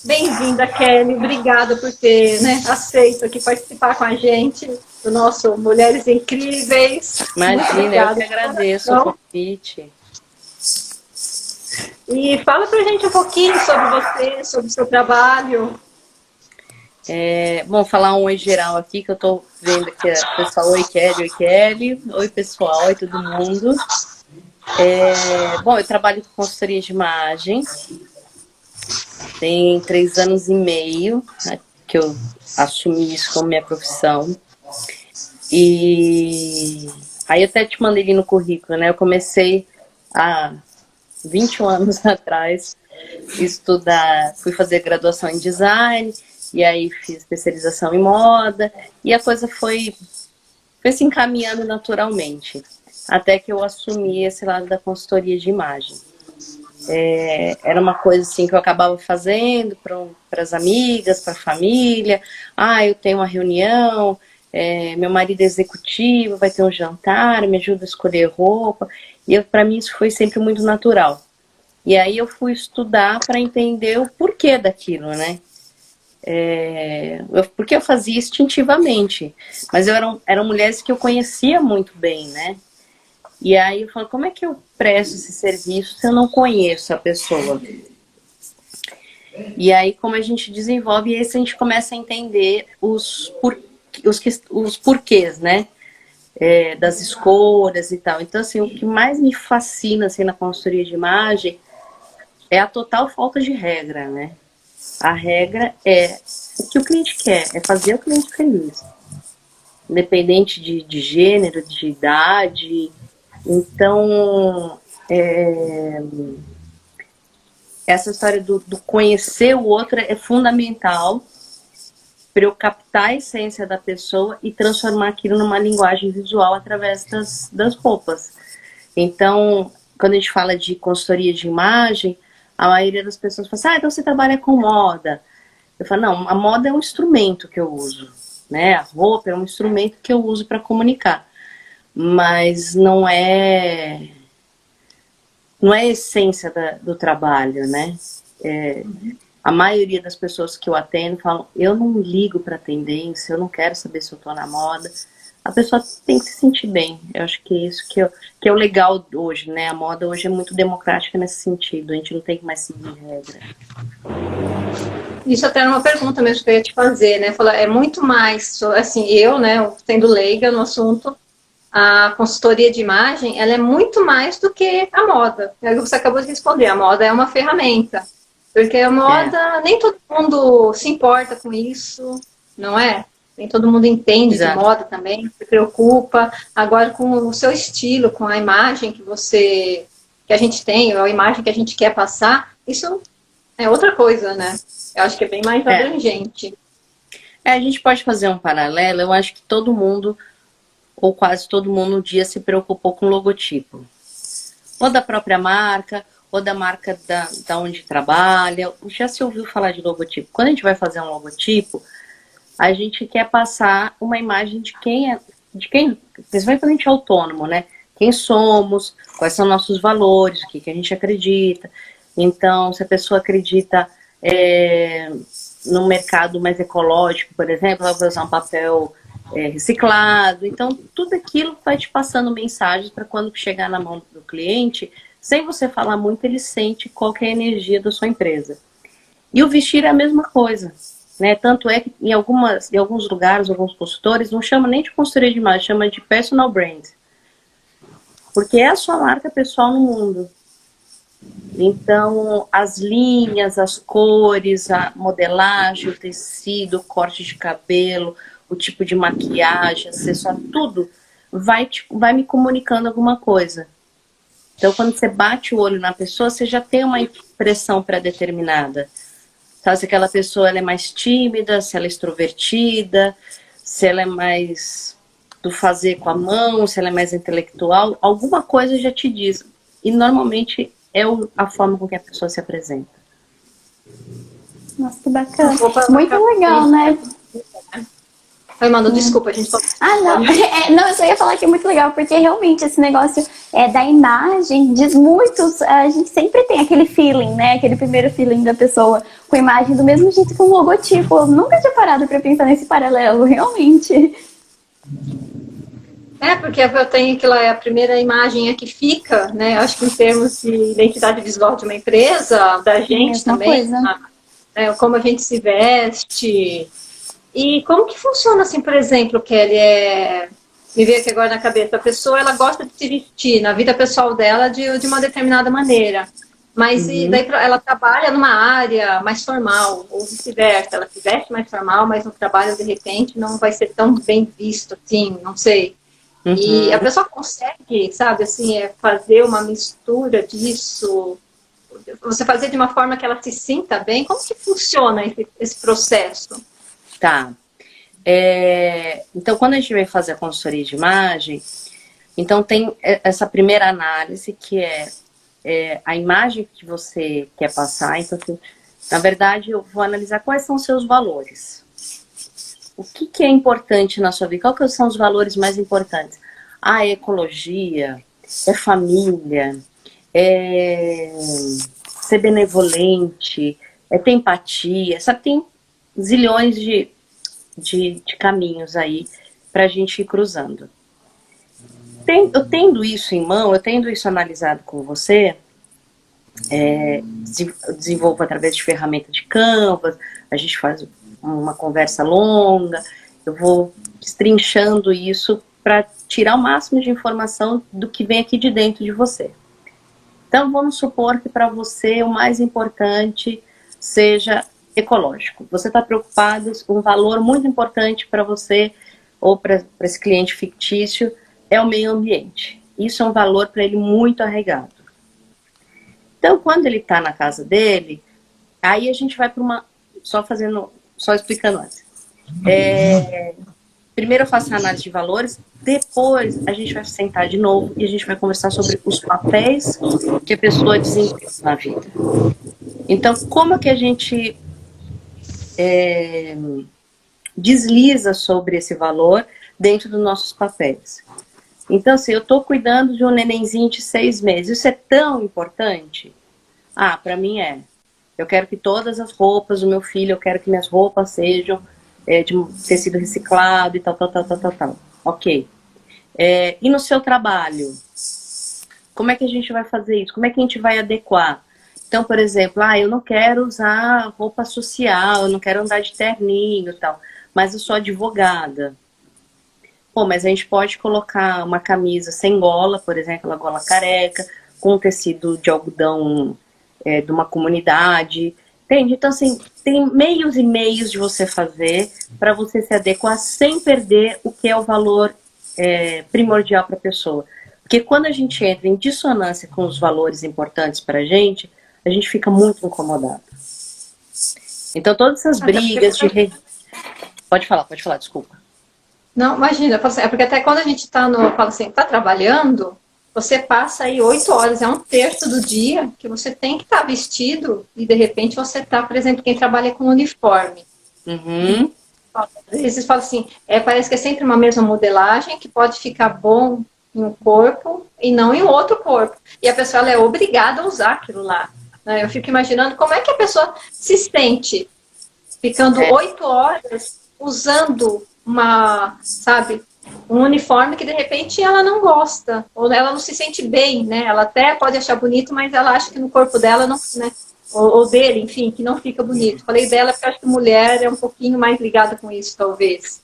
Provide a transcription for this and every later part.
Bem-vinda, Kelly. Obrigada por ter, aceito aqui participar com a gente do nosso Mulheres Incríveis. Muito Imagina, eu obrigada. que agradeço o convite. E fala pra gente um pouquinho sobre você, sobre o seu trabalho. Bom, falar um oi geral aqui, que eu tô vendo aqui o pessoal. Oi, Kelly, oi, Kelly. Oi, pessoal, oi, todo mundo. Bom, eu trabalho com consultoria de imagem. Tem 3 anos e meio, né, que eu assumi isso como minha profissão. E aí eu até te mandei ali no currículo, né? Eu comecei há 21 anos atrás estudar, fui fazer graduação em design, e aí fiz especialização em moda, e a coisa foi se encaminhando naturalmente, até que eu assumi esse lado da consultoria de imagem. Era uma coisa assim que eu acabava fazendo para as amigas, para a família. Eu tenho uma reunião, meu marido é executivo, vai ter um jantar, me ajuda a escolher roupa. E para mim isso foi sempre muito natural. E aí eu fui estudar para entender o porquê daquilo, né? Porque eu fazia instintivamente. Mas eram mulheres que eu conhecia muito bem, né? E aí eu falo, como é que eu presto esse serviço se eu não conheço a pessoa? E aí, como a gente desenvolve isso, a gente começa a entender os porquês, né? Das escolhas e tal. Então, assim, o que mais me fascina assim, na consultoria de imagem é a total falta de regra, né? A regra é o que o cliente quer, é fazer o cliente feliz. Independente de gênero, de idade. Então, essa história do conhecer o outro é fundamental para eu captar a essência da pessoa e transformar aquilo numa linguagem visual através das roupas. Então, quando a gente fala de consultoria de imagem, a maioria das pessoas fala assim, então você trabalha com moda. Eu falo, não, a moda é um instrumento que eu uso, né? A roupa é um instrumento que eu uso para comunicar. Mas não é a essência do trabalho, né? A maioria das pessoas que eu atendo falam, eu não ligo para tendência, eu não quero saber se eu tô na moda. A pessoa tem que se sentir bem. Eu acho que é isso que é o legal hoje, né? A moda hoje é muito democrática nesse sentido. A gente não tem que mais seguir regra. Isso até era uma pergunta mesmo que eu ia te fazer, né? Falar, é muito mais, assim, eu, né, sendo leiga no assunto, a consultoria de imagem, ela é muito mais do que a moda. É o que você acabou de responder, a moda é uma ferramenta. Porque a moda, nem todo mundo se importa com isso, não é? Nem todo mundo entende de moda também, se preocupa. Agora, com o seu estilo, com a imagem que a gente tem, ou a imagem que a gente quer passar, isso é outra coisa, né? Eu acho que é bem mais abrangente. A gente pode fazer um paralelo, eu acho que todo mundo, ou quase todo mundo, um dia se preocupou com o logotipo. Ou da própria marca, ou da marca da onde trabalha. Já se ouviu falar de logotipo? Quando a gente vai fazer um logotipo, a gente quer passar uma imagem de quem, principalmente quando a gente é autônomo, né? Quem somos, quais são nossos valores, o que a gente acredita. Então, se a pessoa acredita no mercado mais ecológico, por exemplo, ela vai usar um papel reciclado. Então, tudo aquilo vai te passando mensagens para quando chegar na mão do cliente, sem você falar muito, ele sente qual que é a energia da sua empresa. E o vestir é a mesma coisa, né? Tanto é que em alguns lugares, alguns consultores, não chama nem de consultoria de imagem, chama de personal brand. Porque é a sua marca pessoal no mundo. Então, as linhas, as cores, a modelagem, o tecido, o corte de cabelo, o tipo de maquiagem, acessório, tudo vai me comunicando alguma coisa. Então, quando você bate o olho na pessoa, você já tem uma impressão pré-determinada. Sabe, se aquela pessoa ela é mais tímida, se ela é extrovertida, se ela é mais do fazer com a mão, se ela é mais intelectual, alguma coisa já te diz. E normalmente é a forma com que a pessoa se apresenta. Nossa, que bacana. Muito legal, né? Oi, Manu, desculpa, a gente... Não, eu só ia falar que é muito legal, porque realmente esse negócio da imagem diz muitos. A gente sempre tem aquele feeling, né? Aquele primeiro feeling da pessoa com a imagem, do mesmo jeito que um logotipo. Eu nunca tinha parado para pensar nesse paralelo, realmente. Porque eu tenho aquela a primeira imagem é que fica, né? Acho que em termos de identidade visual de uma empresa, da gente também, né? Como a gente se veste. E como que funciona assim, por exemplo, Kelly, me veio aqui agora na cabeça, a pessoa ela gosta de se vestir na vida pessoal dela de uma determinada maneira, mas e daí ela trabalha numa área mais formal, ou vice-versa, ela se veste mais formal, mas no trabalho de repente não vai ser tão bem visto assim, não sei. E a pessoa consegue, sabe, assim, fazer uma mistura disso, você fazer de uma forma que ela se sinta bem. Como que funciona esse processo? Tá. Então, quando a gente vai fazer a consultoria de imagem, então tem essa primeira análise que é a imagem que você quer passar. Então, na verdade, eu vou analisar quais são os seus valores. O que é importante na sua vida? Quais são os valores mais importantes? É ecologia, é família, é ser benevolente, é ter empatia, sabe? Tem zilhões de caminhos aí pra gente ir cruzando. Eu tendo isso em mão, eu tendo isso analisado com você, eu desenvolvo através de ferramenta de Canvas, a gente faz uma conversa longa, eu vou destrinchando isso para tirar o máximo de informação do que vem aqui de dentro de você. Então vamos supor que para você o mais importante seja ecológico. Você está preocupado, um valor muito importante para você ou para esse cliente fictício é o meio ambiente. Isso é um valor para ele muito arraigado. Então, quando ele está na casa dele, aí a gente vai para uma... Só explicando antes. Primeiro eu faço a análise de valores, depois a gente vai sentar de novo e a gente vai conversar sobre os papéis que a pessoa desempenha na vida. Então, como é que a gente desliza sobre esse valor dentro dos nossos papéis? Então, assim, eu estou cuidando de um nenenzinho de 6 meses. Isso é tão importante? Para mim é. Eu quero que todas as roupas do meu filho, eu quero que minhas roupas sejam de tecido reciclado e tal. Ok. E no seu trabalho? Como é que a gente vai fazer isso? Como é que a gente vai adequar? Então, por exemplo, eu não quero usar roupa social, eu não quero andar de terninho e tal, mas eu sou advogada. Mas a gente pode colocar uma camisa sem gola, por exemplo, a gola careca, com tecido de algodão de uma comunidade. Entende? Então, assim, tem meios e meios de você fazer para você se adequar sem perder o que é o valor primordial para a pessoa. Porque quando a gente entra em dissonância com os valores importantes para a gente fica muito incomodado. Então, todas essas brigas de... Pode falar, desculpa. Não, imagina, porque até quando a gente está trabalhando, você passa aí 8 horas, é um terço do dia que você tem que estar vestido e de repente você está, por exemplo, quem trabalha com uniforme. Às vezes fala assim, parece que é sempre uma mesma modelagem que pode ficar bom em um corpo e não em outro corpo. E a pessoa ela é obrigada a usar aquilo lá. Né? Eu fico imaginando como é que a pessoa se sente ficando 8 horas usando um uniforme que de repente ela não gosta, ou ela não se sente bem, né? Ela até pode achar bonito, mas ela acha que no corpo dela não, né? Ou dele, enfim, que não fica bonito. Falei dela porque acho que mulher é um pouquinho mais ligada com isso, talvez,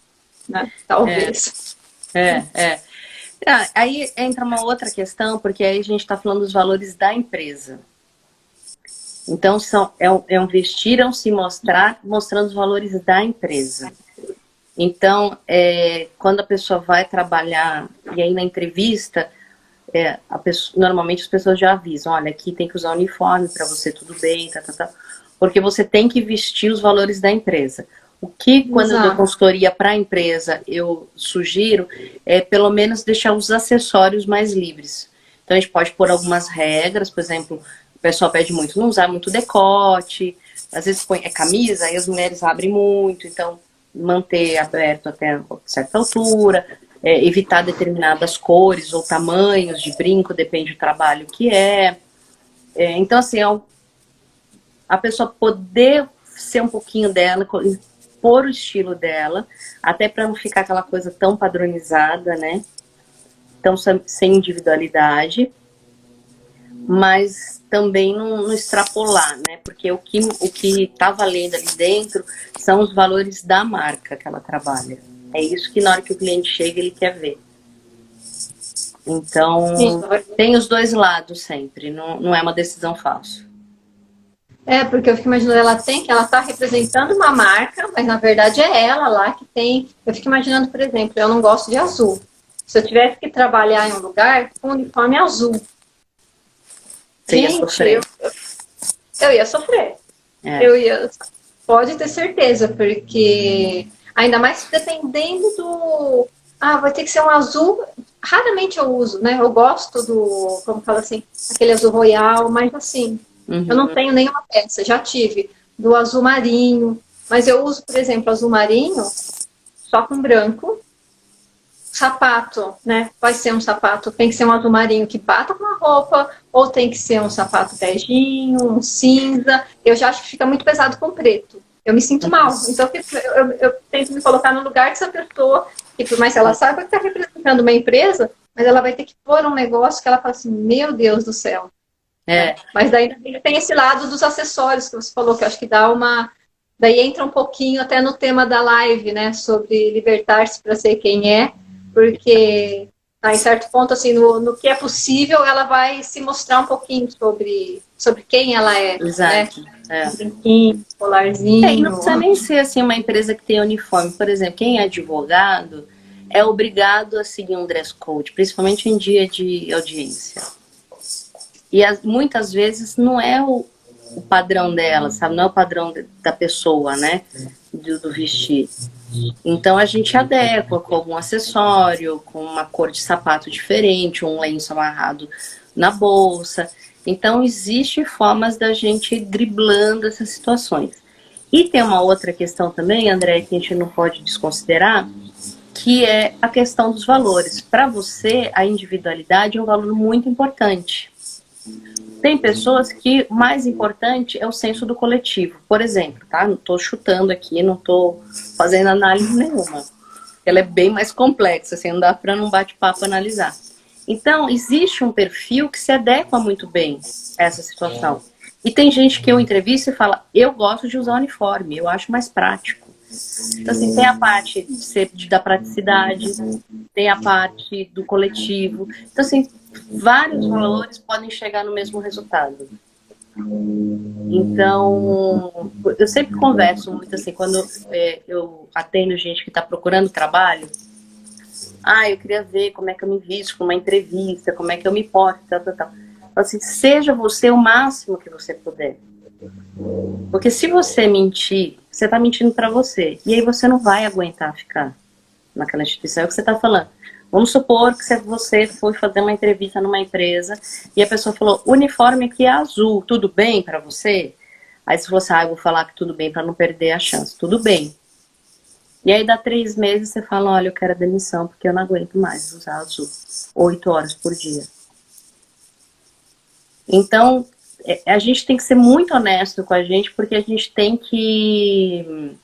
né? Talvez. Aí entra uma outra questão, porque aí a gente está falando dos valores da empresa. Então, é um vestir, é um se mostrar, mostrando os valores da empresa. Então, quando a pessoa vai trabalhar, e aí na entrevista, normalmente as pessoas já avisam, olha, aqui tem que usar uniforme para você, tudo bem, porque você tem que vestir os valores da empresa. O que, quando eu dou consultoria para a empresa, eu sugiro, pelo menos deixar os acessórios mais livres. Então, a gente pode pôr algumas regras, por exemplo, o pessoal pede muito, não usar muito decote, às vezes põe camisa, aí as mulheres abrem muito, então manter aberto até certa altura, evitar determinadas cores ou tamanhos de brinco, depende do trabalho que é. Então, assim, a pessoa poder ser um pouquinho dela, pôr o estilo dela, até para não ficar aquela coisa tão padronizada, né? Então, sem individualidade, mas também não extrapolar, né? Porque o que tá valendo ali dentro são os valores da marca que ela trabalha. É isso que na hora que o cliente chega, ele quer ver. Então, tem os dois lados sempre, não é uma decisão fácil. Porque eu fico imaginando, ela tá representando uma marca, mas na verdade é ela lá que tem. Eu fico imaginando, por exemplo, eu não gosto de azul. Se eu tivesse que trabalhar em um lugar com uniforme azul, você ia sofrer. Eu ia sofrer. Pode ter certeza, porque ainda mais dependendo do. Vai ter que ser um azul. Raramente eu uso, né? Eu gosto do, como fala assim, aquele azul royal, mas assim, eu não tenho nenhuma peça. Já tive do azul marinho, mas eu uso, por exemplo, azul marinho só com branco. Sapato, né? Vai ser um sapato, tem que ser um azul marinho que bata com a roupa, ou tem que ser um sapato beijinho, um cinza. Eu já acho que fica muito pesado com preto. Eu me sinto mal. Então eu tento me colocar no lugar dessa pessoa, que por mais que ela saiba que está representando uma empresa, mas ela vai ter que pôr um negócio que ela fala assim, meu Deus do céu. Mas daí tem esse lado dos acessórios que você falou, que eu acho que dá uma. Daí entra um pouquinho até no tema da live, né? Sobre libertar-se para ser quem é. Porque, em certo ponto, assim, no que é possível, ela vai se mostrar um pouquinho sobre quem ela é. Exato. Né? Brinquinho, colarzinho. E não precisa nem ser assim, uma empresa que tem uniforme. Por exemplo, quem é advogado é obrigado a seguir um dress code, principalmente em dia de audiência. E muitas vezes não é o padrão dela, sabe? Não é o padrão da pessoa, né? Do vestir. Então a gente adequa com algum acessório, com uma cor de sapato diferente, um lenço amarrado na bolsa. Então existem formas da gente ir driblando essas situações. E tem uma outra questão também, André, que a gente não pode desconsiderar, que é a questão dos valores. Para você, a individualidade é um valor muito importante. Tem pessoas que o mais importante é o senso do coletivo. Por exemplo, tá? Não estou chutando aqui, não estou fazendo análise nenhuma. Ela é bem mais complexa, assim, não dá para num bate-papo analisar. Então, existe um perfil que se adequa muito bem a essa situação. E tem gente que eu entrevisto e fala, eu gosto de usar uniforme, eu acho mais prático. Então, assim, tem a parte da praticidade, tem a parte do coletivo. Então, assim, vários valores podem chegar no mesmo resultado. Então, eu sempre converso muito assim, quando eu atendo gente que está procurando trabalho, eu queria ver como é que eu me visto com uma entrevista, como é que eu me porto, tal. Então, assim, seja você o máximo que você puder. Porque se você mentir, você está mentindo para você. E aí você não vai aguentar ficar naquela instituição. É o que você está falando. Vamos supor que você foi fazer uma entrevista numa empresa e a pessoa falou, o uniforme aqui é azul, tudo bem para você? Aí se você, eu vou falar que tudo bem para não perder a chance. Tudo bem. E aí dá 3 meses você fala, olha, eu quero a demissão porque eu não aguento mais usar azul. 8 horas por dia. Então, a gente tem que ser muito honesto com a gente, porque a gente tem que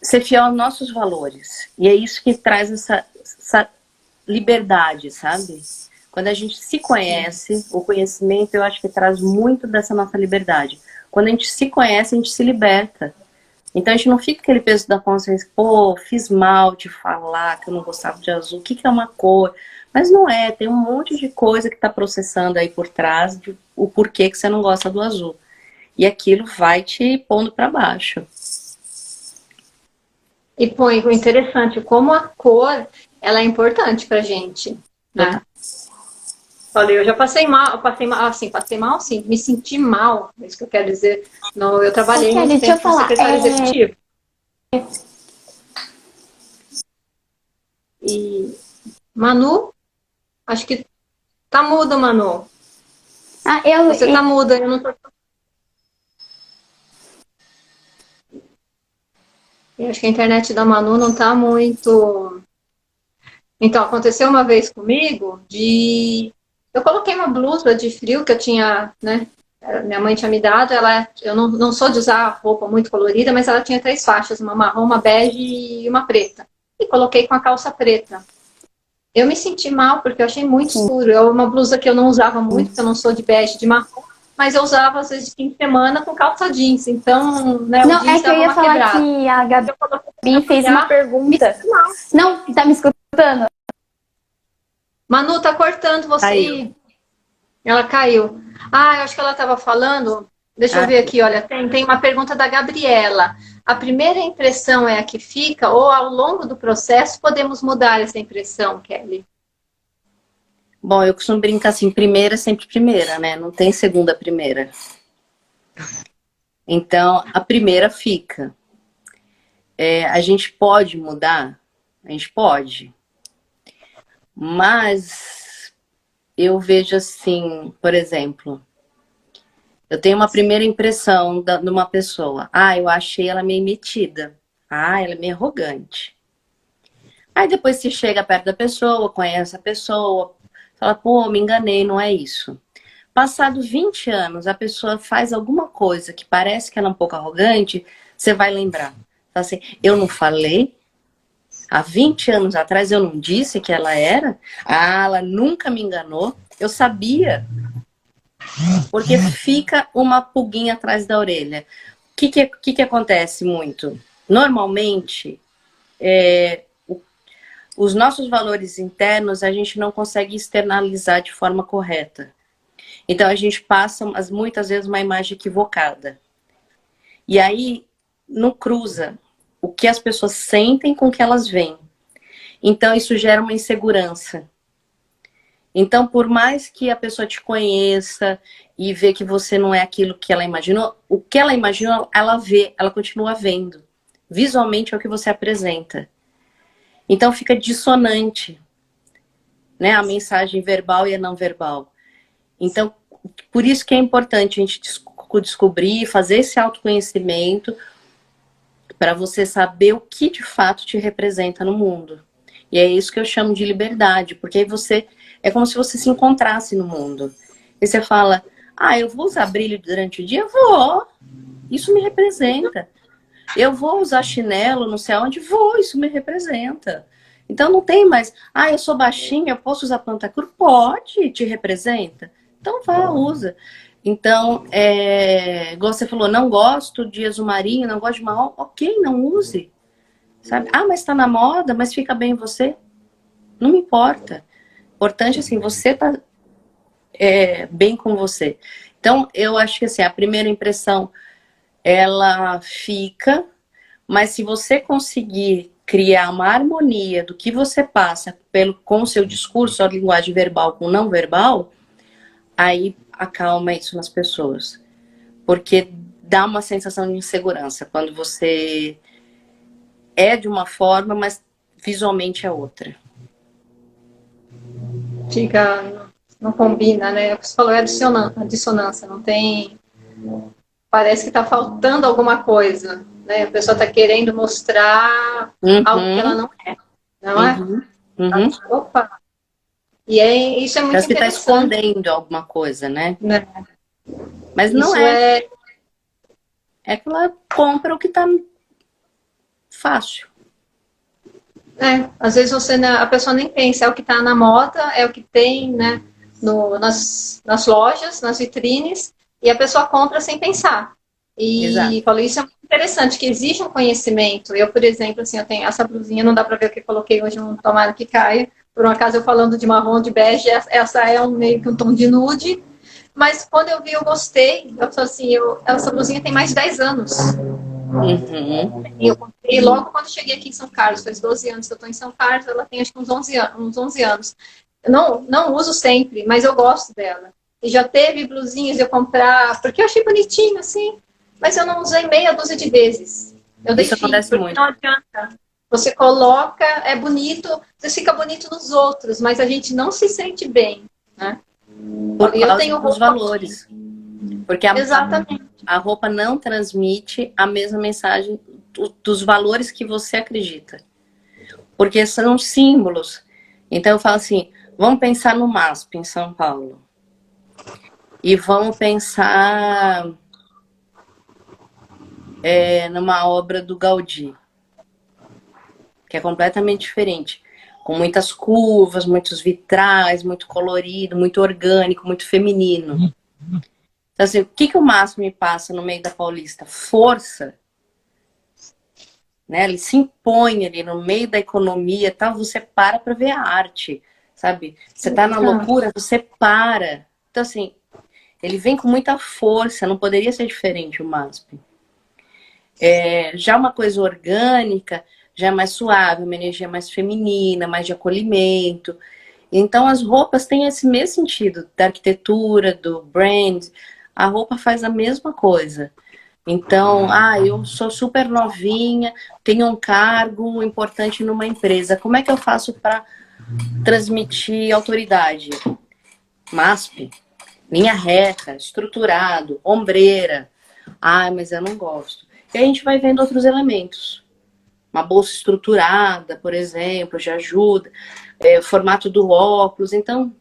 ser fiel aos nossos valores. E é isso que traz essa liberdade, sabe? Quando a gente se conhece, o conhecimento eu acho que traz muito dessa nossa liberdade. Quando a gente se conhece, a gente se liberta. Então a gente não fica aquele peso da consciência, pô, fiz mal de falar que eu não gostava de azul, o que é uma cor? Mas não é, tem um monte de coisa que está processando aí por trás de o porquê que você não gosta do azul. E aquilo vai te pondo para baixo. E põe o interessante, como a cor, ela é importante pra gente, né? Falei, eu já passei mal, assim, me senti mal, é isso que eu quero dizer. Eu trabalhei muito tempo como secretária executiva. E Manu, acho que tá muda, Manu. Você tá muda, eu não tô. Eu acho que a internet da Manu não tá muito... Então, aconteceu uma vez comigo de... Eu coloquei uma blusa de frio que eu tinha, né? Minha mãe tinha me dado. Eu não sou de usar roupa muito colorida, mas ela tinha 3 faixas, uma marrom, uma bege e uma preta. E coloquei com a calça preta. Eu me senti mal, porque eu achei muito escuro. É uma blusa que eu não usava muito, porque eu não sou de bege, de marrom. Mas eu usava, às vezes, de fim de semana com calça jeans. Então, né, o Não, jeans é que eu dava ia uma falar quebrada. que a Gabi Eu coloquei fez uma pergunta. Não, tá me escutando? Manu, tá cortando você. Caiu. Ela caiu. Ah, eu acho que ela estava falando. Deixa eu ver aqui, olha, tem uma pergunta da Gabriela. A primeira impressão é a que fica, ou ao longo do processo podemos mudar essa impressão, Kelly? Bom, eu costumo brincar assim, primeira é sempre primeira, né? Não tem segunda primeira. Então, a primeira fica. A gente pode mudar? A gente pode. Mas eu vejo assim, por exemplo, eu tenho uma primeira impressão de uma pessoa. Ah, eu achei ela meio metida. Ah, ela é meio arrogante. Aí depois você chega perto da pessoa, conhece a pessoa, fala, pô, me enganei, não é isso. Passado 20 anos, a pessoa faz alguma coisa que parece que ela é um pouco arrogante, você vai lembrar. Fala assim, eu não falei? Há 20 anos atrás eu não disse que ela era? Ah, ela nunca me enganou. Eu sabia. Porque fica uma pulguinha atrás da orelha. O que acontece muito? Normalmente, os nossos valores internos a gente não consegue externalizar de forma correta. Então a gente passa muitas vezes uma imagem equivocada. E aí não cruza o que as pessoas sentem com o que elas veem. Então isso gera uma insegurança. Então por mais que a pessoa te conheça e vê que você não é aquilo que ela imaginou, o que ela imaginou, ela vê, ela continua vendo. Visualmente é o que você apresenta. Então fica dissonante, né? A mensagem verbal e a não verbal. Então, por isso que é importante a gente descobrir, fazer esse autoconhecimento para você saber o que de fato te representa no mundo. E é isso que eu chamo de liberdade, porque aí é como se você se encontrasse no mundo. E você fala, ah, eu vou usar brilho durante o dia? Vou, isso me representa. Eu vou usar chinelo, não sei aonde? Vou, isso me representa. Então não tem mais, ah, eu sou baixinha, eu posso usar planta cruz? Pode, te representa. Então vá, usa. Então, igual você falou, não gosto de azul marinho, não gosto de marrom, ok, não use. Sabe? Ah, mas tá na moda, mas fica bem em você? Não me importa. Importante, assim, você tá bem com você. Então, eu acho que, assim, a primeira impressão, ela fica, mas se você conseguir criar uma harmonia do que você passa com o seu discurso, a linguagem verbal com não verbal, aí acalma isso nas pessoas. Porque dá uma sensação de insegurança quando você é de uma forma, mas visualmente é outra. Fica, não combina, né? Você falou, é a dissonância, não tem... Parece que está faltando alguma coisa, né? A pessoa está querendo mostrar algo que ela não é, não é? Opa! E isso é muito Parece que está interessante. escondendo alguma coisa, né? Mas Isso não é. É que ela compra o que está fácil. Às vezes a pessoa nem pensa, é o que está na moda, é o que tem, né, nas lojas, nas vitrines, e a pessoa compra sem pensar. E falou, isso é muito interessante, que existe um conhecimento. Eu, por exemplo, assim, eu tenho essa blusinha, não dá para ver o que eu coloquei hoje, um tomara que caia. Por um acaso eu falando de marrom, de bege, essa é meio que um tom de nude. Mas quando eu vi, eu gostei. Eu falei assim, essa blusinha tem mais de 10 anos. E eu comprei logo quando cheguei aqui em São Carlos, faz 12 anos que eu estou em São Carlos, ela tem acho que uns 11 anos. Eu não uso sempre, mas eu gosto dela. E já teve blusinhas de eu comprar, porque eu achei bonitinho, assim, mas eu não usei meia dúzia de vezes. Eu deixei, acontece porque muito. não adianta. Você coloca, é bonito, você fica bonito nos outros, mas a gente não se sente bem, né? Por causa dos valores. Porque Exatamente. a roupa não transmite a mesma mensagem dos valores que você acredita. Porque são símbolos. Então eu falo assim, vamos pensar no MASP em São Paulo. E vamos pensar numa obra do Gaudí, que é completamente diferente. Com muitas curvas, muitos vitrais, muito colorido, muito orgânico, muito feminino. Então, assim, o que o MASP me passa no meio da Paulista? Força. Né? Ele se impõe ali no meio da economia, tal, você para ver a arte, sabe? Você tá na loucura, você para. Então, assim, ele vem com muita força, não poderia ser diferente o MASP. Já uma coisa orgânica, já é mais suave, uma energia mais feminina, mais de acolhimento. Então, as roupas têm esse mesmo sentido, da arquitetura, do brand. A roupa faz a mesma coisa. Então, eu sou super novinha, tenho um cargo importante numa empresa. Como é que eu faço para transmitir autoridade? MASP, linha reta, estruturado, ombreira. Mas eu não gosto. E a gente vai vendo outros elementos. Uma bolsa estruturada, por exemplo, já ajuda. O formato do óculos. Então,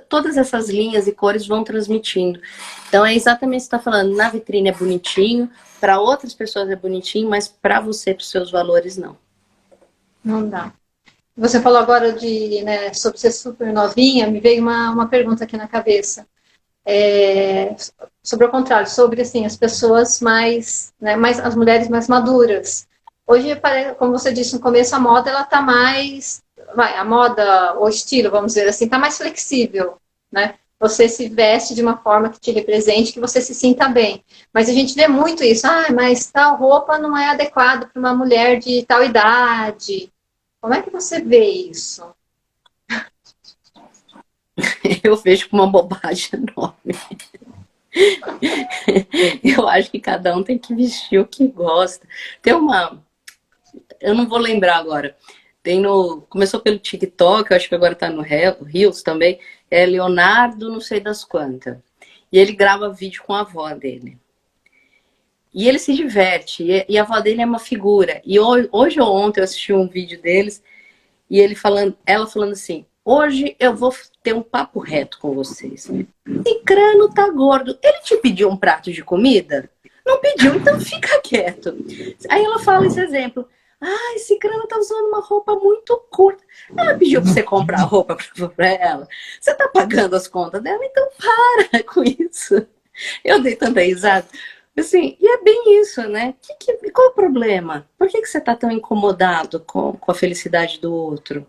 todas essas linhas e cores vão transmitindo. Então é exatamente o que você está falando. Na vitrine é bonitinho, para outras pessoas é bonitinho, mas para você, para os seus valores, não. Não dá. Você falou agora sobre ser super novinha, me veio uma pergunta aqui na cabeça. Sobre o contrário, sobre assim, as pessoas as mulheres mais maduras. Hoje, como você disse no começo, a moda ela está mais... a moda, o estilo, vamos dizer assim, está mais flexível, né? Você se veste de uma forma que te represente, que você se sinta bem. Mas a gente vê muito isso. Mas tal roupa não é adequada para uma mulher de tal idade. Como é que você vê isso? Eu vejo como uma bobagem enorme. Eu acho que cada um tem que vestir o que gosta. Tem uma... Eu não vou lembrar agora. Começou pelo TikTok, eu acho que agora tá no Reels também. É Leonardo, não sei das quantas. E ele grava vídeo com a avó dele. E ele se diverte. E a avó dele é uma figura. E hoje ou ontem eu assisti um vídeo deles. E ela falando assim, hoje eu vou ter um papo reto com vocês. Cicrano tá gordo. Ele te pediu um prato de comida? Não pediu, então fica quieto. Aí ela fala esse exemplo. Esse Cicrano tá usando uma roupa muito curta. Ela pediu pra você comprar roupa pra ela. Você tá pagando as contas dela? Então para com isso. Eu dei tanta risada. Assim, e é bem isso, né? Qual o problema? Por que você tá tão incomodado com a felicidade do outro?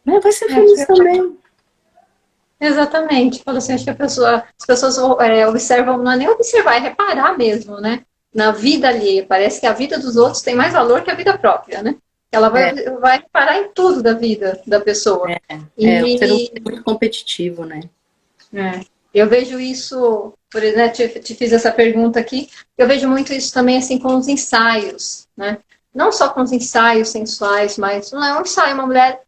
Vai ser feliz também. Exatamente. Falo assim, acho que as pessoas observam, não é nem observar, é reparar mesmo, né? Na vida alheia. Parece que a vida dos outros tem mais valor que a vida própria, né? Ela vai reparar em tudo da vida da pessoa. O ser humano é muito competitivo, né? Eu vejo isso, por exemplo, te fiz essa pergunta aqui, eu vejo muito isso também assim com os ensaios, né? Não só com os ensaios sensuais, mas não é um ensaio, uma mulher...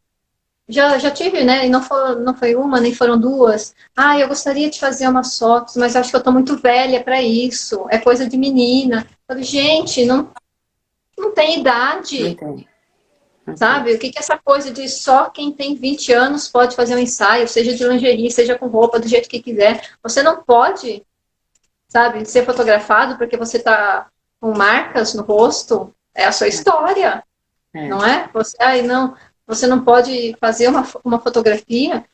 Já tive, né? E não foi uma, nem foram duas. Eu gostaria de fazer umas fotos, mas acho que eu tô muito velha para isso. É coisa de menina. Eu falei, gente, não tem idade. Não tem. Sabe? O que é essa coisa de só quem tem 20 anos pode fazer um ensaio, seja de lingerie, seja com roupa, do jeito que quiser. Você não pode, sabe, ser fotografado porque você tá com marcas no rosto. É a sua história. Não é? Você não pode fazer uma fotografia.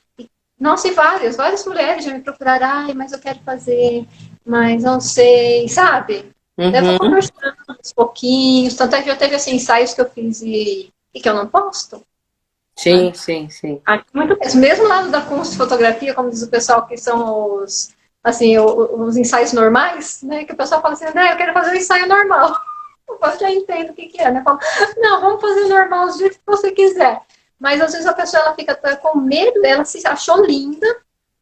Nossa, e várias mulheres já me procuraram. Mas eu quero fazer, mas não sei, sabe? Eu vou conversando uns pouquinhos. Tanto é que já teve assim, ensaios que eu fiz e que eu não posto. Sim. Mesmo lá da Kunst Fotografia, como diz o pessoal, que são os ensaios normais, né? Que o pessoal fala assim, eu quero fazer um ensaio normal. Eu já entendo o que é, né? Falo, não, vamos fazer normal do jeito que você quiser. Mas às vezes a pessoa ela fica com medo, ela se achou linda,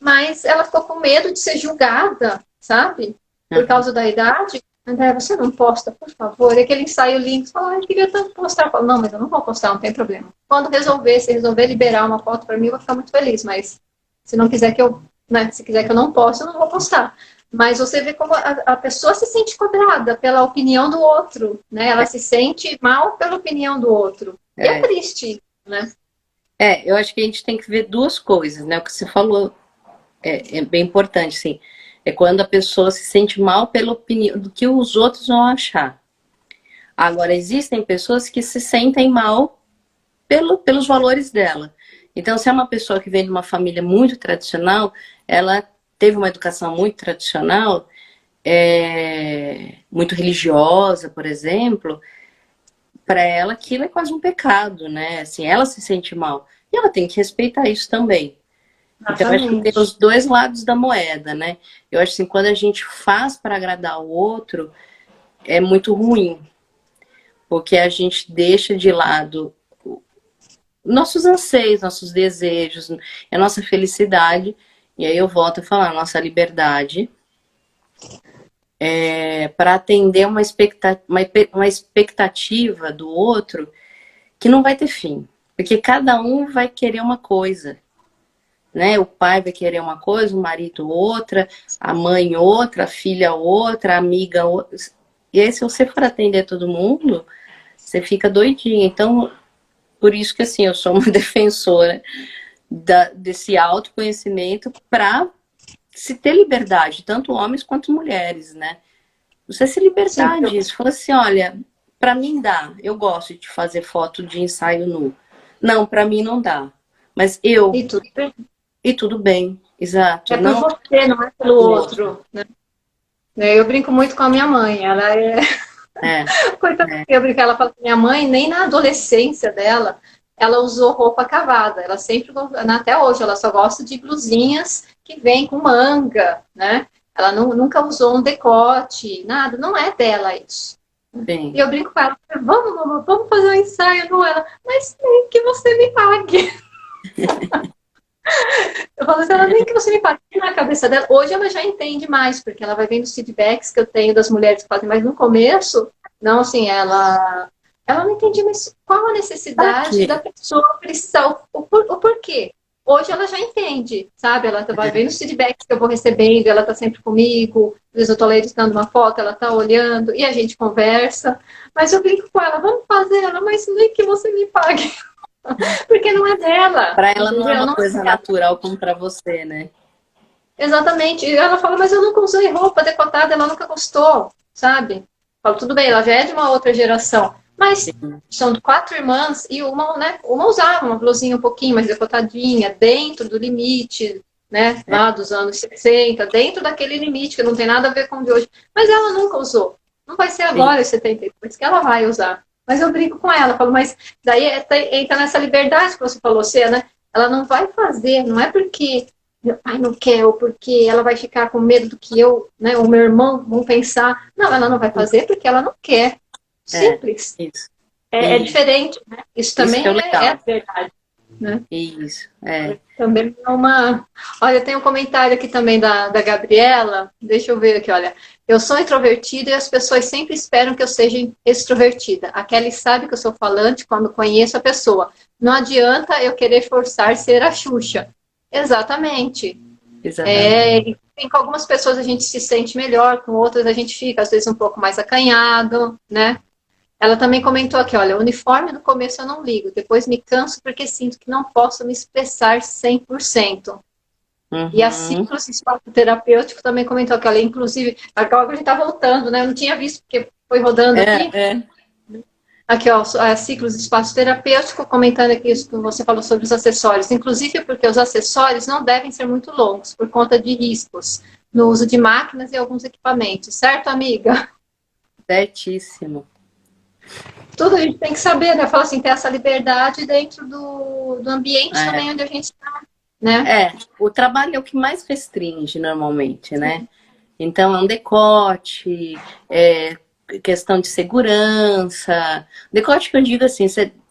mas ela ficou com medo de ser julgada, sabe? Por causa da idade. André, você não posta, por favor. E aquele ensaio lindo, você fala, eu queria tanto postar. Eu falo, não, mas eu não vou postar, não tem problema. Quando se resolver liberar uma foto para mim, eu vou ficar muito feliz. Mas se não quiser que eu, né, se quiser que eu não poste, eu não vou postar. Mas você vê como a pessoa se sente cobrada pela opinião do outro, né? Ela se sente mal pela opinião do outro. E é triste, né? Eu acho que a gente tem que ver duas coisas, né? O que você falou é bem importante, sim. É quando a pessoa se sente mal pela opinião do que os outros vão achar. Agora, existem pessoas que se sentem mal pelos valores dela. Então, se é uma pessoa que vem de uma família muito tradicional, ela teve uma educação muito tradicional, muito religiosa, por exemplo, para ela aquilo é quase um pecado, né? Assim, ela se sente mal. E ela tem que respeitar isso também. Então, eu acho que tem os dois lados da moeda, né? Eu acho assim, quando a gente faz para agradar o outro, é muito ruim. Porque a gente deixa de lado nossos anseios, nossos desejos, a nossa felicidade. E aí eu volto a falar, nossa liberdade para atender uma expectativa do outro que não vai ter fim. Porque cada um vai querer uma coisa. Né? O pai vai querer uma coisa, o marido outra, a mãe outra, a filha outra, a amiga outra. E aí, se você for atender todo mundo, você fica doidinha. Então, por isso que assim, eu sou uma defensora desse autoconhecimento para se ter liberdade, tanto homens quanto mulheres, né? Você se libertar disso. Fala assim, olha, para mim dá. Eu gosto de fazer foto de ensaio nu. Não, para mim não dá. Mas eu... E tudo bem, exato. É por você, não é pelo outro. Né? Eu brinco muito com a minha mãe. Ela coitada, eu brinco, ela fala que minha mãe, nem na adolescência dela, ela usou roupa cavada. Ela sempre, até hoje, ela só gosta de blusinhas que vêm com manga, né? Ela nunca usou um decote, nada. Não é dela isso. Bem. E eu brinco com ela, vamos fazer um ensaio com ela. Mas nem que você me pague. Eu falo assim, ela nem que você me pague na cabeça dela. Hoje ela já entende mais, porque ela vai vendo os feedbacks que eu tenho das mulheres que fazem, mas no começo, não, assim, ela não entendia mais qual a necessidade da pessoa precisar, o porquê. Hoje ela já entende, sabe? Ela vai vendo os feedbacks que eu vou recebendo, ela tá sempre comigo, às vezes eu tô lá editando uma foto, ela tá olhando, e a gente conversa. Mas eu brinco com ela, vamos fazer, ela, mas nem que você me pague. Porque não é dela. Para ela não é uma coisa natural como para você, né? Exatamente. E ela fala, mas eu nunca usei roupa decotada, ela nunca gostou, sabe? Eu falo, tudo bem, ela já é de uma outra geração. Mas são 4 irmãs e uma, né? Uma usava uma blusinha um pouquinho mais decotadinha, dentro do limite, né? Lá dos anos 60, dentro daquele limite que não tem nada a ver com o de hoje. Mas ela nunca usou. Não vai ser agora, em 72, que ela vai usar. Mas eu brinco com ela, falo, mas daí entra nessa liberdade que você falou, né? Ela não vai fazer, não é porque meu pai não quer, ou porque ela vai ficar com medo do que eu, né, o meu irmão vão pensar. Não, ela não vai fazer porque ela não quer. Simples. Isso. É diferente, né? Isso também é a verdade. Né? Isso, Também é uma... Olha, tem um comentário aqui também da Gabriela. Deixa eu ver aqui, olha. Eu sou introvertida e as pessoas sempre esperam que eu seja extrovertida. A Kelly sabe que eu sou falante quando conheço a pessoa. Não adianta eu querer forçar ser a Xuxa. Exatamente. Com algumas pessoas a gente se sente melhor, com outras a gente fica, às vezes, um pouco mais acanhado, né? Ela também comentou aqui, olha, uniforme no começo eu não ligo, depois me canso porque sinto que não posso me expressar 100%. E a Ciclos Espaço Terapêutico também comentou aqui, olha, inclusive, agora a gente tá voltando, né? Eu não tinha visto porque foi rodando aqui. Aqui, ó, a Ciclos Espaço Terapêutico comentando aqui isso que você falou sobre os acessórios, inclusive porque os acessórios não devem ser muito longos por conta de riscos no uso de máquinas e alguns equipamentos, certo, amiga? Certíssimo. Tudo a gente tem que saber, né? Fala assim, ter essa liberdade dentro do ambiente também onde a gente está, né? O trabalho é o que mais restringe normalmente, né? Então é um decote, questão de segurança. Decote que eu digo assim,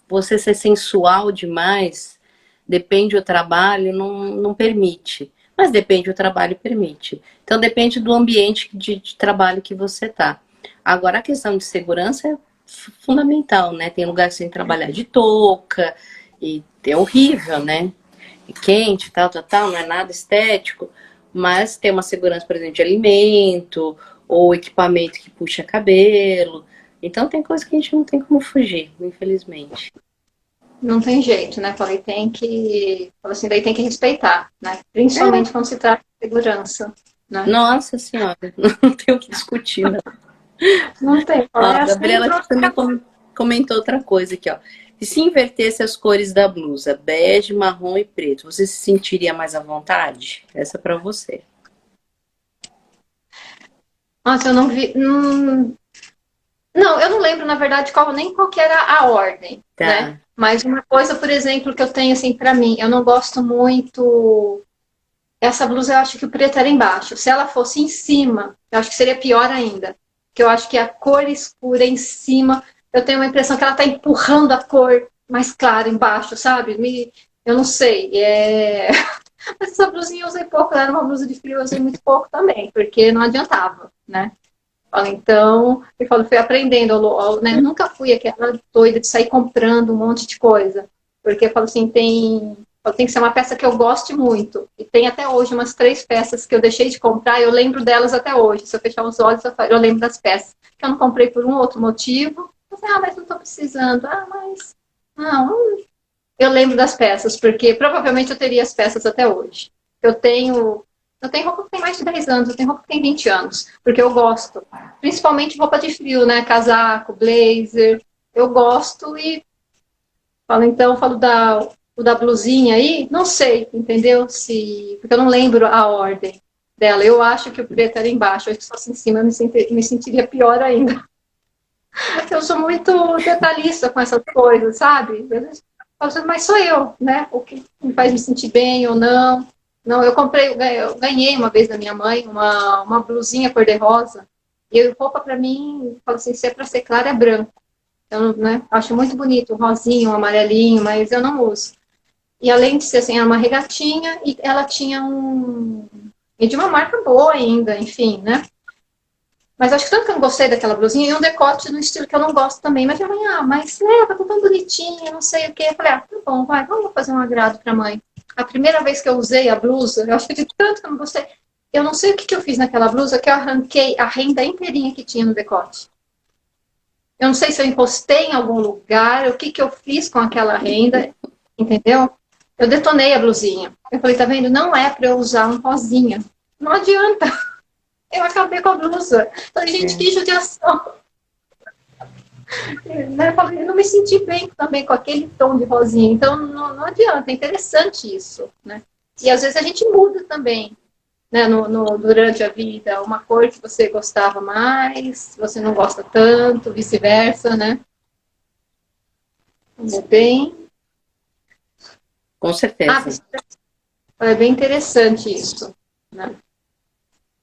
você ser sensual demais, depende do trabalho, não permite. Mas depende do trabalho, permite. Então depende do ambiente de trabalho que você tá. Agora a questão de segurança é fundamental, né? Tem lugar que você tem que trabalhar de touca, e é horrível, né? E quente, tal, não é nada estético. mas tem uma segurança, por exemplo, de alimento, ou equipamento que puxa cabelo. Então tem coisa que a gente não tem como fugir, infelizmente. Não tem jeito, né? Falei, assim, daí tem que respeitar, né? Principalmente quando se trata de segurança, né? Nossa senhora, não tem o que discutir, não. Não tem. Ó, a Gabriela também comentou outra coisa aqui, ó. E se invertesse as cores da blusa, bege, marrom e preto, você se sentiria mais à vontade? Essa é pra você. Nossa, eu não vi. Não, eu não lembro, na verdade, nem qual que era a ordem, Tá. né? Mas uma coisa, por exemplo, que eu tenho assim pra mim, eu não gosto muito. Essa blusa, eu acho que o preto era embaixo. Se ela fosse em cima, eu acho que seria pior ainda. Porque eu acho que a cor escura em cima, eu tenho uma impressão que ela tá empurrando a cor mais clara embaixo, sabe? Eu não sei. Mas essa blusinha eu usei pouco, ela era uma blusa de frio, eu usei muito pouco também, porque não adiantava, né? Então, eu fui aprendendo, né? Nunca fui aquela doida de sair comprando um monte de coisa. Porque eu falo assim, tem que ser uma peça que eu goste muito. E tem até hoje umas 3 peças que eu deixei de comprar, eu lembro delas até hoje. Se eu fechar os olhos, eu lembro das peças. Que eu não comprei por um outro motivo. Eu falei, mas não estou precisando. Mas... Não, eu lembro das peças, porque provavelmente eu teria as peças até hoje. Eu tenho roupa que tem mais de 10 anos, eu tenho roupa que tem 20 anos, porque eu gosto. Principalmente roupa de frio, né? Casaco, blazer. Eu gosto e falo da blusinha aí, não sei, entendeu? Porque eu não lembro a ordem dela. Eu acho que o preto era embaixo, eu acho que se fosse em cima eu me sentiria pior ainda. Eu sou muito detalhista com essas coisas, sabe? Mas sou eu, né? O que me faz me sentir bem ou não. Não, eu ganhei uma vez da minha mãe uma blusinha cor-de-rosa. E roupa pra mim, falo assim, se é pra ser clara, é branco. Eu, né, acho muito bonito, o rosinho, o amarelinho, mas eu não uso. E além de ser assim, era uma regatinha e ela tinha e de uma marca boa ainda, enfim, né? Mas acho que tanto que eu não gostei daquela blusinha, e um decote no estilo que eu não gosto também. Mas eu falei, mas leva, tá tão bonitinha, não sei o quê. Eu falei, tá bom, vamos fazer um agrado pra mãe. A primeira vez que eu usei a blusa, eu acho que de tanto que eu não gostei, eu não sei o que eu fiz naquela blusa, que eu arranquei a renda inteirinha que tinha no decote. Eu não sei se eu encostei em algum lugar, o que eu fiz com aquela renda, entendeu? Eu detonei a blusinha. Eu falei, tá vendo? Não é pra eu usar um rosinha. Não adianta. Eu acabei com a blusa. Falei, gente, que judiação. Eu não me senti bem também com aquele tom de rosinha. Então, não adianta. É interessante isso, né? E às vezes a gente muda também, né? Durante a vida. Uma cor que você gostava mais, você não gosta tanto, vice-versa, né? É bem... Com certeza. É bem interessante isso, né?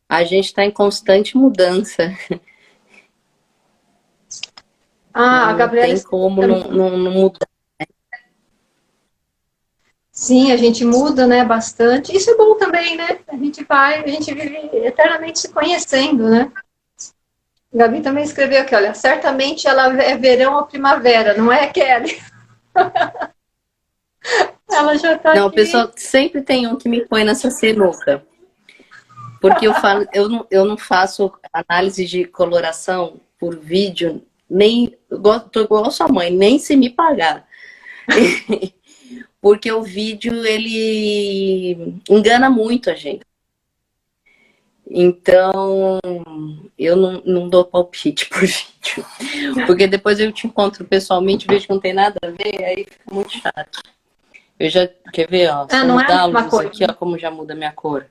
A gente está em constante mudança. A Gabriela... Não tem como não mudar. Sim, a gente muda, né, bastante. Isso é bom também, né? A gente vive eternamente se conhecendo, né? A Gabi também escreveu aqui, olha, certamente ela é verão ou primavera, não é, Kelly? Ela já tá Não, aqui. o pessoal sempre tem um que me põe nessa sinuca. Porque eu não faço análise de coloração por vídeo, nem tô igual a sua mãe, nem se me pagar. Porque o vídeo, ele engana muito a gente. Então, eu não dou palpite por vídeo. Porque depois eu te encontro pessoalmente, vejo que não tem nada a ver, aí fica muito chato. Quer ver, ó? Se eu não mudar é a uma luz coisa. aqui, ó, como já muda a minha cor.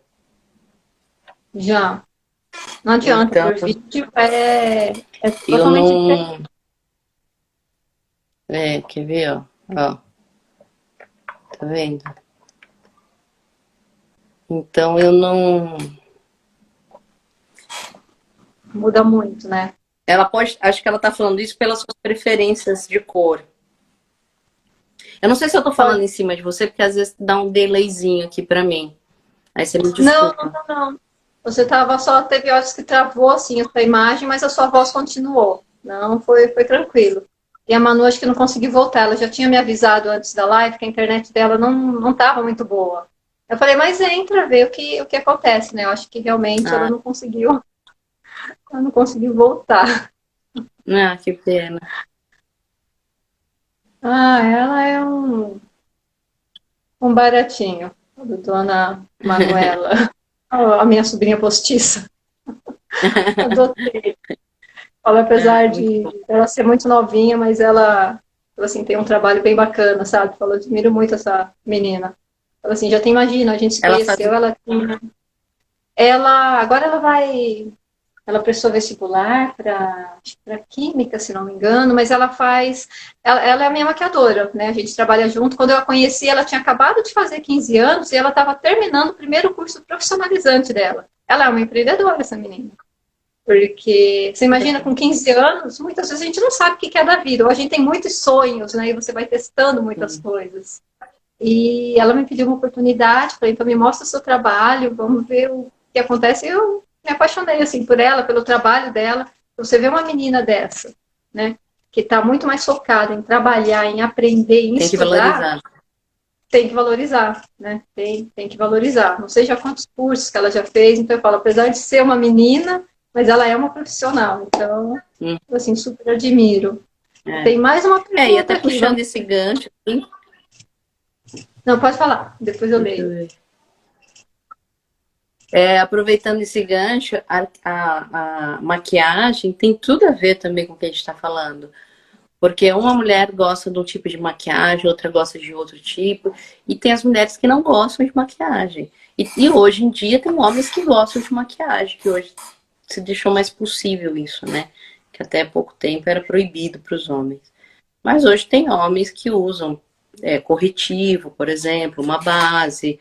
Já. Não adianta, Então, por vídeo é eu totalmente não... diferente. Quer ver, ó? Ó. Tá vendo? Então, eu não... Muda muito, né? Acho que ela tá falando isso pelas suas preferências de cor. Eu não sei se eu tô falando em cima de você, porque às vezes dá um delayzinho aqui pra mim. Aí você me desculpa. Não. Você teve horas que travou assim a sua imagem, mas a sua voz continuou. Não, foi tranquilo. E a Manu acho que não conseguiu voltar. Ela já tinha me avisado antes da live que a internet dela não estava muito boa. Eu falei, mas entra, ver o que acontece, né? Eu acho que realmente Ah, ela não conseguiu voltar. ah, que pena. Ah, ela é um baratinho, a Dona Manuela, a minha sobrinha postiça. Adotei. Ela, Ah, apesar muito de bom. ela ser muito novinha, mas ela assim, tem um trabalho bem bacana, sabe? Falou, admiro muito essa menina. Ela assim, já tem, imagina, a gente se Ela faz conheceu, agora ela prestou vestibular para química, se não me engano, mas ela é a minha maquiadora, né? A gente trabalha junto. Quando eu a conheci, ela tinha acabado de fazer 15 anos e ela estava terminando o primeiro curso profissionalizante dela. Ela é uma empreendedora, essa menina. Porque você imagina, com 15 anos, muitas vezes a gente não sabe o que é da vida, ou a gente tem muitos sonhos, né? E você vai testando muitas assim. coisas. E ela me pediu uma oportunidade, falei, então me mostra o seu trabalho, vamos ver o que acontece. Eu me apaixonei, assim, por ela, pelo trabalho dela. Você vê uma menina dessa, né? Que está muito mais focada em trabalhar, em aprender, em Tem que estudar, valorizar. tem que valorizar, né? Tem que valorizar. Não sei já quantos cursos que ela já fez, então eu falo, apesar de ser uma menina, mas ela é uma profissional, então, Hum, eu, assim, super admiro. é. Tem mais uma É, e pergunta até aqui, puxando vamos... esse gancho, assim, Não, pode falar, depois eu deixa eu leio. ver. Aproveitando esse gancho, a maquiagem tem tudo a ver também com o que a gente está falando. Porque uma mulher gosta de um tipo de maquiagem, outra gosta de outro tipo, e tem as mulheres que não gostam de maquiagem. E hoje em dia tem homens que gostam de maquiagem, que hoje se deixou mais possível isso, né? Que até pouco tempo era proibido para os homens. Mas hoje tem homens que usam corretivo, por exemplo, uma base.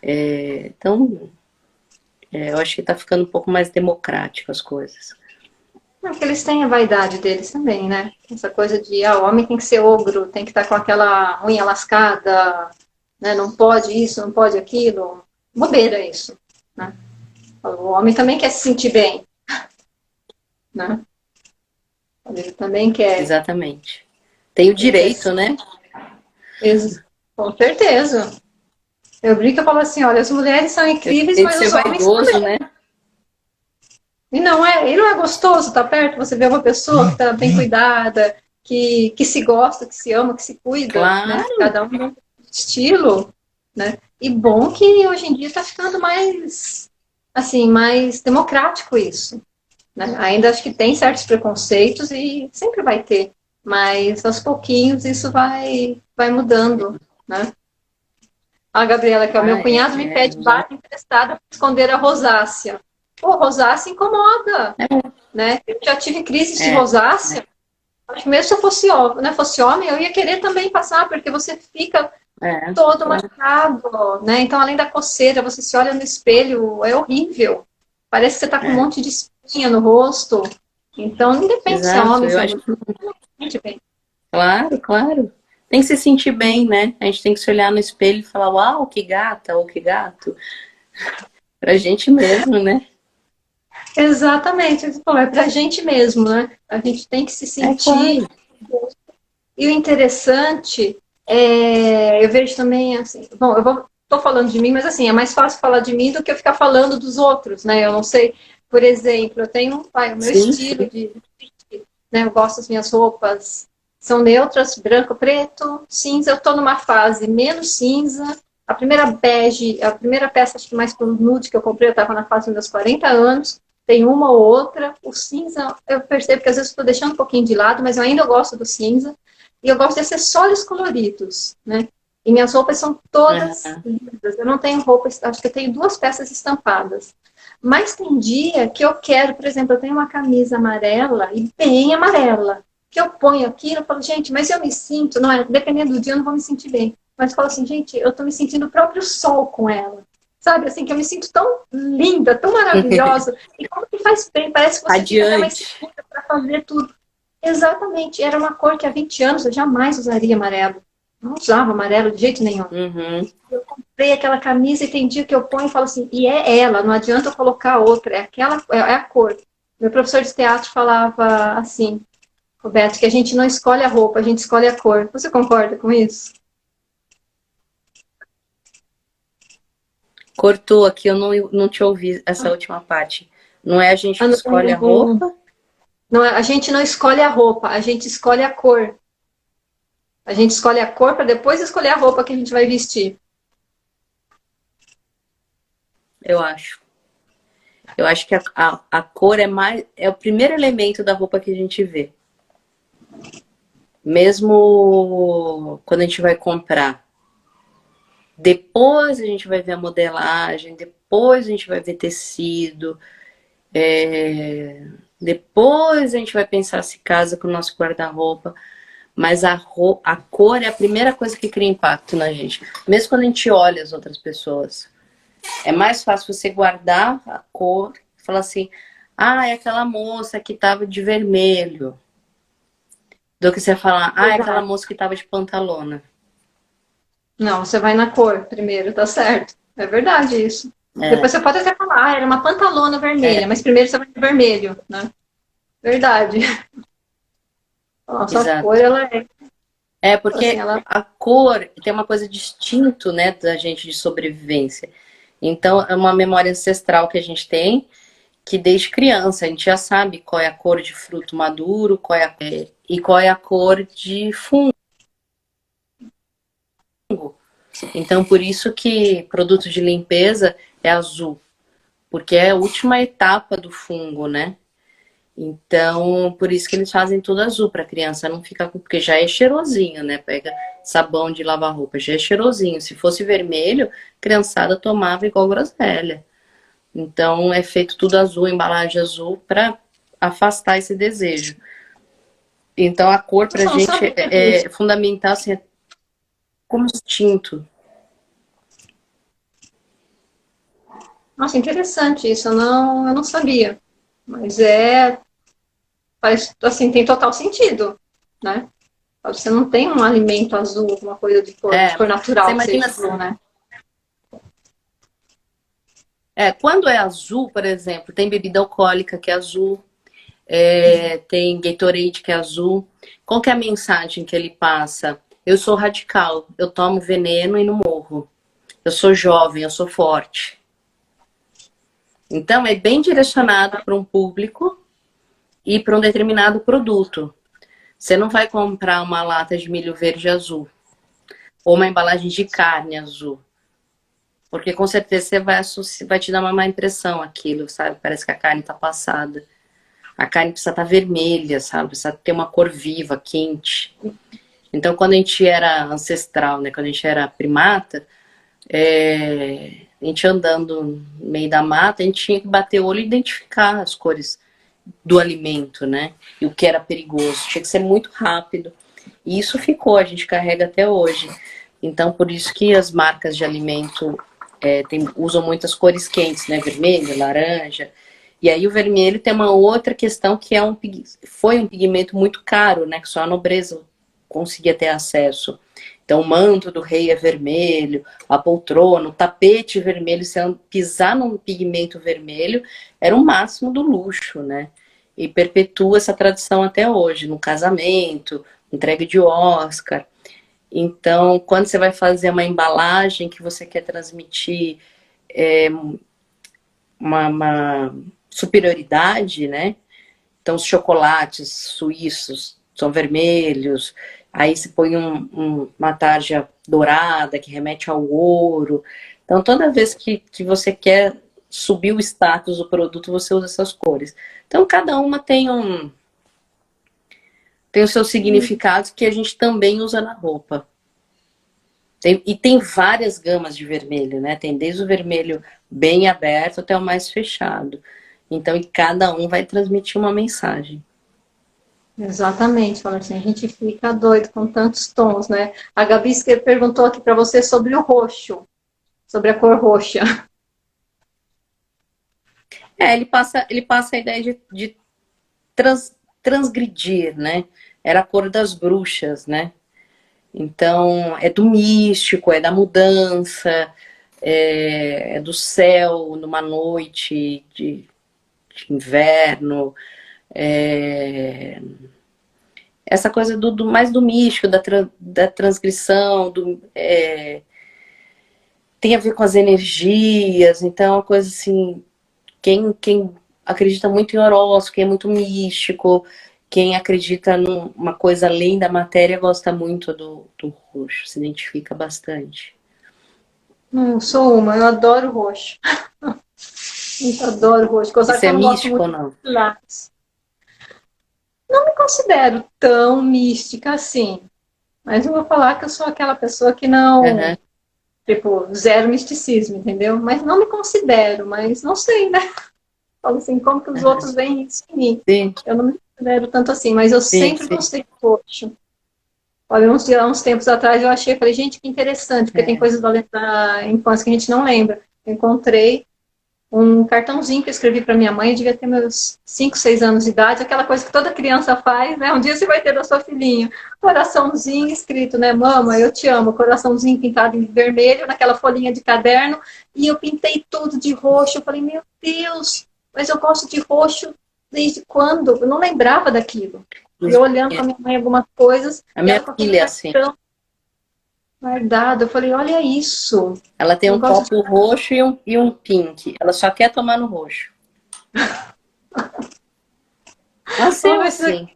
Então, eu acho que está ficando um pouco mais democrático as coisas. Não, porque eles têm a vaidade deles também, né? Essa coisa de, o homem tem que ser ogro, tem que estar com aquela unha lascada, né? Não pode isso, não pode aquilo. Bobeira isso, né? O homem também quer se sentir bem, né? Ele também quer, Exatamente. Tem o ele quer direito, né? com certeza. Eu brinco e falo assim, olha, as mulheres são incríveis, Tem que mas ser os homens vaidoso, também. né? E não é gostoso estar perto, você vê uma pessoa que está bem cuidada, que se gosta, que se ama, que se cuida, né? Claro, Cada um tem um estilo, né? E bom que hoje em dia está ficando mais, assim, mais democrático isso, né? Ainda acho que tem certos preconceitos e sempre vai ter, mas aos pouquinhos isso vai mudando, né? A Gabriela, que é o meu cunhado, me pede base emprestada para esconder a rosácea. Pô, rosácea incomoda, né? Eu já tive crises de é, rosácea. Acho que mesmo se eu fosse homem, eu ia querer também passar, porque você fica todo claro. machucado, né? Então, além da coceira, você se olha no espelho, é horrível. Parece que você tá com um É, monte de espinha no rosto. Então, não depende se é exato. homem, se Eu é acho mulher. que, Sente bem. claro, claro. Tem que se sentir bem, né? A gente tem que se olhar no espelho e falar, uau, que gata, ou que gato. Pra gente mesmo, né? Exatamente. Pô, é pra gente mesmo, né? A gente tem que se É sentir. claro. E o interessante eu vejo também assim, bom, tô falando de mim, mas assim, é mais fácil falar de mim do que eu ficar falando dos outros, né? Eu não sei, por exemplo, eu tenho o meu Sim, estilo sim. de, né? Eu gosto das minhas roupas, são neutras, branco, preto, cinza. Eu tô numa fase menos cinza. A primeira bege, a primeira peça, acho que mais pro nude que eu comprei, eu tava na fase dos meus 40 anos. Tem uma ou outra. O cinza, eu percebo que às vezes estou deixando um pouquinho de lado, mas eu ainda gosto do cinza. E eu gosto de acessórios coloridos, né? E minhas roupas são todas Aham. lindas. Eu não tenho roupas, acho que eu tenho 2 peças estampadas. Mas tem dia que eu quero, por exemplo, eu tenho uma camisa amarela e bem amarela, que eu ponho aqui e eu falo, gente, mas eu me sinto, não é? Dependendo do dia eu não vou me sentir bem. Mas eu falo assim, gente, eu tô me sentindo o próprio sol com ela. Sabe, assim, que eu me sinto tão linda, tão maravilhosa. E como que faz bem? Parece que você fica até mais Adiante. segura para fazer tudo. Exatamente, era uma cor que há 20 anos eu jamais usaria amarelo. Não usava amarelo de jeito nenhum. Uhum. Eu comprei aquela camisa e tem dia que eu ponho e falo assim, e é ela, não adianta eu colocar outra, é aquela, é a cor. Meu professor de teatro falava assim, Roberto, que a gente não escolhe a roupa, a gente escolhe a cor. Você concorda com isso? Cortou aqui, eu não te ouvi essa última parte. Não é a gente que escolhe a roupa? Não, a gente não escolhe a roupa, a gente escolhe a cor. A gente escolhe a cor para depois escolher a roupa que a gente vai vestir. Eu acho. Eu acho que a cor é o primeiro elemento da roupa que a gente vê. Mesmo quando a gente vai comprar. Depois a gente vai ver a modelagem, depois a gente vai ver tecido, depois a gente vai pensar se casa com o nosso guarda-roupa. Mas a cor é a primeira coisa que cria impacto na gente. Mesmo quando a gente olha as outras pessoas. É mais fácil você guardar a cor e falar assim, ah, é aquela moça que tava de vermelho. Do que você falar, ah, é aquela moça que tava de pantalona. Não, você vai na cor primeiro, tá certo. É verdade isso. É. Depois você pode até falar, ah, era uma pantalona vermelha, mas primeiro você vai no vermelho, né? Verdade. Nossa, Exato. a cor, ela é... É, porque assim, ela... a cor tem uma coisa distinta, né, da gente de sobrevivência. Então, é uma memória ancestral que a gente tem, que desde criança a gente já sabe qual é a cor de fruto maduro, e qual é a cor de fungo. Então, por isso que produto de limpeza é azul, porque é a última etapa do fungo, né? Então, por isso que eles fazem tudo azul, para a criança não ficar com... Porque já é cheirosinho, né? Pega sabão de lavar roupa, já é cheirosinho. Se fosse vermelho, a criançada tomava igual groselha. Então, é feito tudo azul, embalagem azul, para afastar esse desejo. Então, a cor pra gente é fundamental, assim, é como instinto. Nossa, interessante isso, eu não sabia. Mas faz, assim, tem total sentido, né? Você não tem um alimento azul, uma coisa de cor natural, você imagina azul, né? Quando é azul, por exemplo, tem bebida alcoólica que é azul, tem Gatorade que é azul. Qual que é a mensagem que ele passa? Eu sou radical, eu tomo veneno e não morro. Eu sou jovem, eu sou forte. Então, é bem direcionado para um público e para um determinado produto. Você não vai comprar uma lata de milho verde azul ou uma embalagem de carne azul. Porque com certeza você vai te dar uma má impressão aquilo, sabe? Parece que a carne tá passada. A carne precisa estar vermelha, sabe? Precisa ter uma cor viva, quente. Então, quando a gente era ancestral, né? Quando a gente era primata, a gente andando no meio da mata, a gente tinha que bater o olho e identificar as cores do alimento, né? E o que era perigoso. Tinha que ser muito rápido. E isso ficou, a gente carrega até hoje. Então, por isso que as marcas de alimento usam muitas cores quentes, né? Vermelho, laranja. E aí o vermelho tem uma outra questão que foi um pigmento muito caro, né? Que só a nobreza conseguia ter acesso. Então o manto do rei é vermelho, a poltrona, o tapete vermelho, se pisar num pigmento vermelho, era o máximo do luxo, né? E perpetua essa tradição até hoje, no casamento, entrega de Oscar. Então, quando você vai fazer uma embalagem que você quer transmitir uma superioridade, né? Então, os chocolates suíços são vermelhos, aí se põe uma tarja dourada que remete ao ouro. Então, toda vez que você quer subir o status do produto, você usa essas cores. Então, cada uma tem os seus significados que a gente também usa na roupa. E tem várias gamas de vermelho, né? Tem desde o vermelho bem aberto até o mais fechado. Então, e cada um vai transmitir uma mensagem. Exatamente, fala assim, a gente fica doido com tantos tons, né? A Gabi perguntou aqui para você sobre o roxo, sobre a cor roxa. Ele passa a ideia de transgredir, né? Era a cor das bruxas, né? Então, é do místico, é da mudança, é do céu numa noite de inverno, essa coisa mais do místico, da transgressão, tem a ver com as energias, então é uma coisa assim, quem acredita muito em horóscopo, quem é muito místico, quem acredita numa coisa além da matéria, gosta muito do roxo, se identifica bastante. Não, sou uma, eu adoro roxo. Eu adoro roxo. Você é místico ou não? De lápis. Não me considero tão mística assim. Mas eu vou falar que eu sou aquela pessoa que não... Uhum. Tipo, zero misticismo, entendeu? Mas não me considero, mas não sei, né? Falo assim, como que os outros veem isso em mim? Sim. Eu não me considero tanto assim, mas eu sempre gostei de roxo. Olha, uns tempos atrás eu achei, falei, gente, que interessante, porque tem coisas da infância que a gente não lembra. Eu encontrei um cartãozinho que eu escrevi para minha mãe, eu devia ter meus 5, 6 anos de idade, aquela coisa que toda criança faz, né? Um dia você vai ter da sua filhinha, coraçãozinho escrito, né? Mama, eu te amo, coraçãozinho pintado em vermelho, naquela folhinha de caderno, e eu pintei tudo de roxo. Eu falei, meu Deus, mas eu gosto de roxo desde quando? Eu não lembrava daquilo. E eu olhando para minha mãe algumas coisas, a minha filha é assim. Guardado, eu falei, olha isso. Ela tem um copo roxo e um pink. Ela só quer tomar no roxo. Nasceu assim.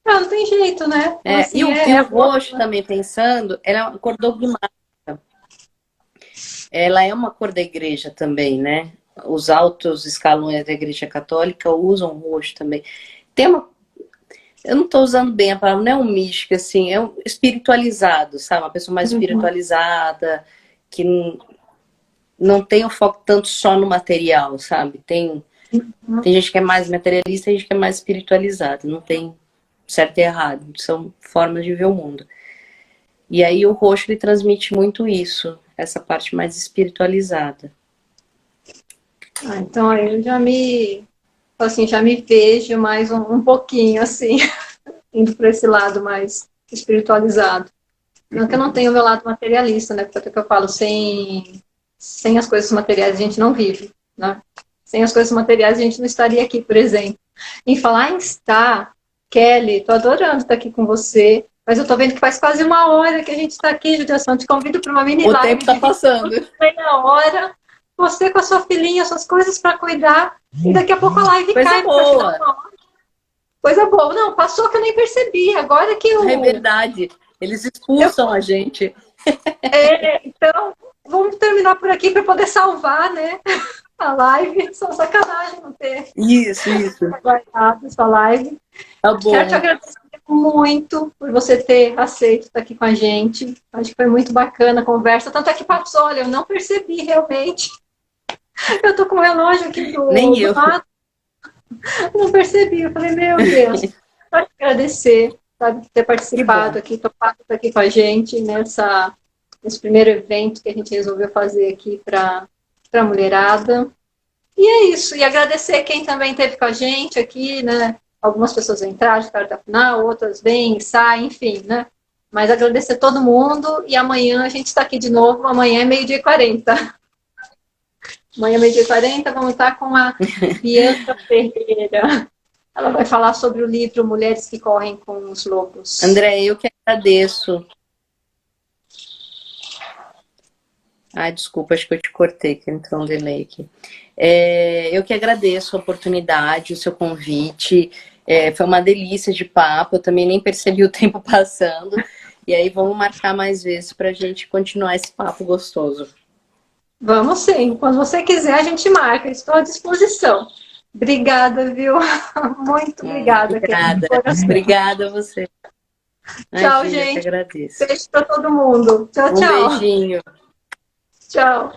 Não tem jeito, né? Assim, e o roxo também, pensando, ela é uma cor dogmática. Ela é uma cor da igreja também, né? Os altos escalões da igreja católica usam roxo também. Tem uma... Eu não estou usando bem a palavra, não é um místico, assim, é um espiritualizado, sabe? Uma pessoa mais espiritualizada, que não tem o foco tanto só no material, sabe? Tem gente que é mais materialista e gente que é mais espiritualizada. Não tem certo e errado, são formas de ver o mundo. E aí o roxo, ele transmite muito isso, essa parte mais espiritualizada. Então aí eu já me vejo mais um pouquinho, assim, indo para esse lado mais espiritualizado. Não que eu não tenha o meu lado materialista, né? Porque é o que eu falo, sem as coisas materiais a gente não vive, né? Sem as coisas materiais a gente não estaria aqui, por exemplo. Em falar em estar, Kelly, tô adorando estar aqui com você, mas eu tô vendo que faz quase 1 hora que a gente está aqui, Judiação. Te convido para uma mini live. O tempo tá passando. Meia hora. Você com a sua filhinha, suas coisas para cuidar, e daqui a pouco a live cai. Boa. Coisa boa. Não, passou que eu nem percebi. Agora que eu... É verdade. Eles expulsam a gente. Então, vamos terminar por aqui para poder salvar, né? A live. Só sacanagem não ter. Isso. Guardado essa live. Tá bom. Quero te agradecer muito por você ter aceito estar aqui com a gente. Acho que foi muito bacana a conversa. Tanto é que passou, olha, eu não percebi realmente. Eu tô com o relógio aqui do lado. Não percebi. Eu falei, meu Deus. Quero te agradecer, sabe, por ter participado aqui, topado aqui com a gente nesse primeiro evento que a gente resolveu fazer aqui para a mulherada. E é isso. E agradecer quem também esteve com a gente aqui, né? Algumas pessoas entraram, ficaram até o final, outras vêm e saem, enfim, né? Mas agradecer todo mundo. E amanhã a gente está aqui de novo. Amanhã é 12h40. Amanhã, 12h40, vamos estar com a Bianca Ferreira. Ela vai falar sobre o livro Mulheres que Correm com os Lobos. André, eu que agradeço. Desculpa, acho que eu te cortei, que entrou um delay aqui. Eu que agradeço a oportunidade, o seu convite. Foi uma delícia de papo, eu também nem percebi o tempo passando. E aí vamos marcar mais vezes para a gente continuar esse papo gostoso. Vamos sim. Quando você quiser, a gente marca. Estou à disposição. Obrigada, viu? Muito obrigada. Obrigada a você. Tchau, gente. gente. Eu que agradeço. Beijo para todo mundo. Tchau, tchau. Um beijinho. Tchau.